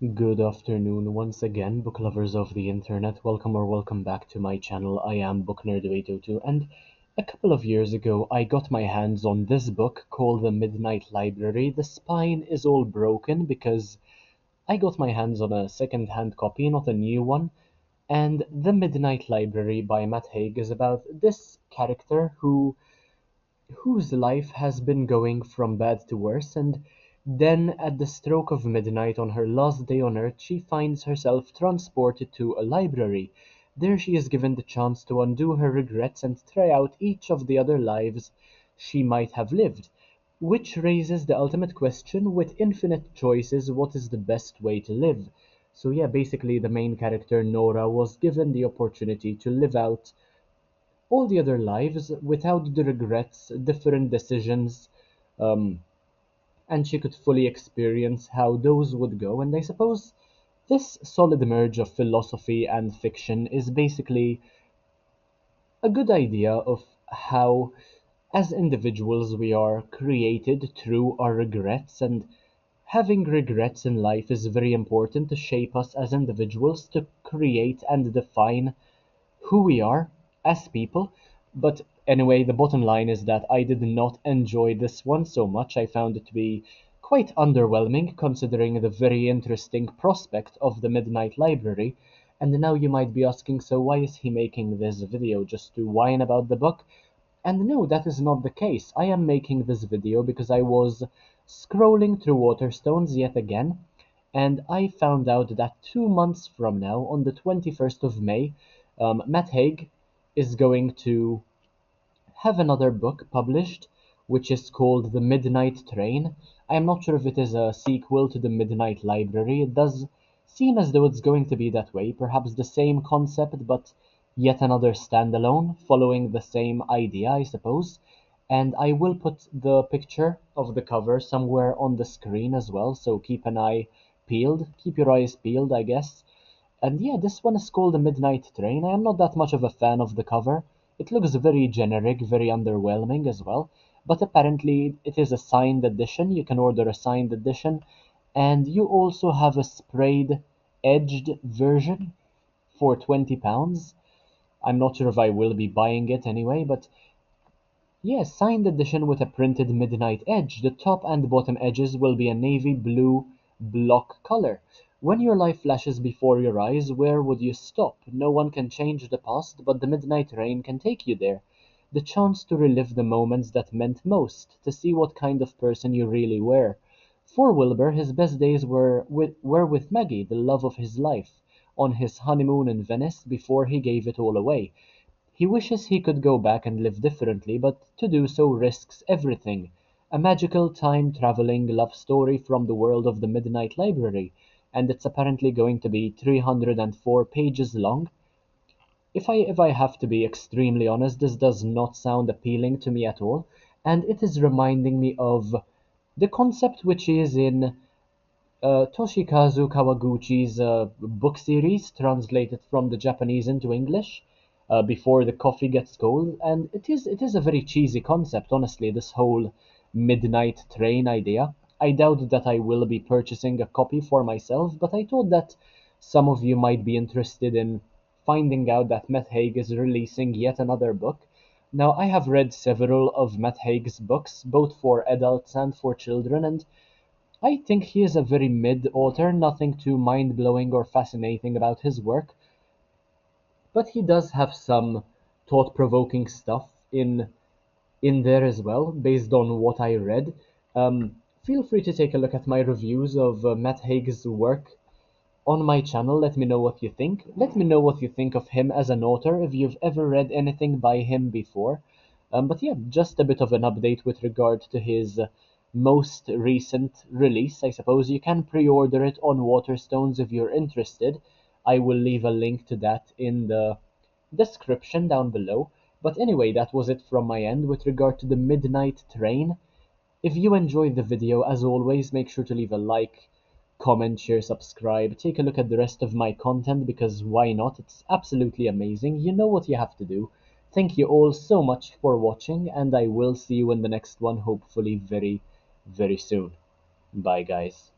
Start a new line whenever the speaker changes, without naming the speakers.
Good afternoon once again, book lovers of the internet. Welcome back to my channel. I am Book Nerd 802, and a couple of years ago I got my hands on this book called The Midnight Library. The spine is all broken because I got my hands on a second-hand copy, not a new one. And The Midnight Library by Matt Haig is about this character whose life has been going from bad to worse, and then at the stroke of midnight on her last day on earth, she finds herself transported to a library. There she is given the chance to undo her regrets and try out each of the other lives she might have lived, which raises the ultimate question: with infinite choices, what is the best way to live? So yeah, basically the main character Nora was given the opportunity to live out all the other lives without the regrets, different decisions, um, and she could fully experience how those would go. And I suppose this solid merge of philosophy and fiction is basically a good idea of how, as individuals, we are created through our regrets, and having regrets in life is very important to shape us as individuals, to create and define who we are as people. But anyway, the bottom line is that I did not enjoy this one so much. I found it to be quite underwhelming considering the very interesting prospect of the Midnight Library. And now you might be asking, so why is he making this video? Just to whine about the book? And no, that is not the case. I am making this video because I was scrolling through Waterstones yet again, and I found out that 2 months from now, on the 21st of May, Matt Haig is going to have another book published, which is called The Midnight Train. I am not sure if it is a sequel to The Midnight Library. It does seem as though it's going to be that way, perhaps the same concept, but yet another standalone, following the same idea, I suppose. And I will put the picture of the cover somewhere on the screen as well, so keep an eye peeled. Keep your eyes peeled, I guess. And yeah, this one is called The Midnight Train. I am not that much of a fan of the cover. It looks very generic, very underwhelming as well. But apparently it is a signed edition. You can order a signed edition. And you also have a sprayed edged version for £20. I'm not sure if I will be buying it anyway, but yes, signed edition with a printed midnight edge. The top and bottom edges will be a navy blue block color. When your life flashes before your eyes, where would you stop? No one can change the past, but the midnight rain can take you there. The chance to relive the moments that meant most, to see what kind of person you really were. For Wilbur, his best days were with Maggie, the love of his life, on his honeymoon in Venice before he gave it all away. He wishes he could go back and live differently, but to do so risks everything. A magical time-traveling love story from the world of the Midnight Library, and it's apparently going to be 304 pages long. If I have to be extremely honest, this does not sound appealing to me at all, and it is reminding me of the concept which is in Toshikazu Kawaguchi's book series, translated from the Japanese into English, Before the Coffee Gets Cold, and it is a very cheesy concept, honestly, this whole midnight train idea. I doubt that I will be purchasing a copy for myself, but I thought that some of you might be interested in finding out that Matt Haig is releasing yet another book. Now, I have read several of Matt Haig's books, both for adults and for children, and I think he is a very mid author, nothing too mind blowing or fascinating about his work, but he does have some thought provoking stuff in there as well, based on what I read. Feel free to take a look at my reviews of Matt Haig's work on my channel. Let me know what you think. Let me know what you think of him as an author, if you've ever read anything by him before. But yeah, just a bit of an update with regard to his most recent release. I suppose you can pre-order it on Waterstones if you're interested. I will leave a link to that in the description down below. But anyway, that was it from my end with regard to the Midnight Train. If you enjoyed the video, as always, make sure to leave a like, comment, share, subscribe. Take a look at the rest of my content, because why not? It's absolutely amazing. You know what you have to do. Thank you all so much for watching, and I will see you in the next one, hopefully very, very soon. Bye, guys.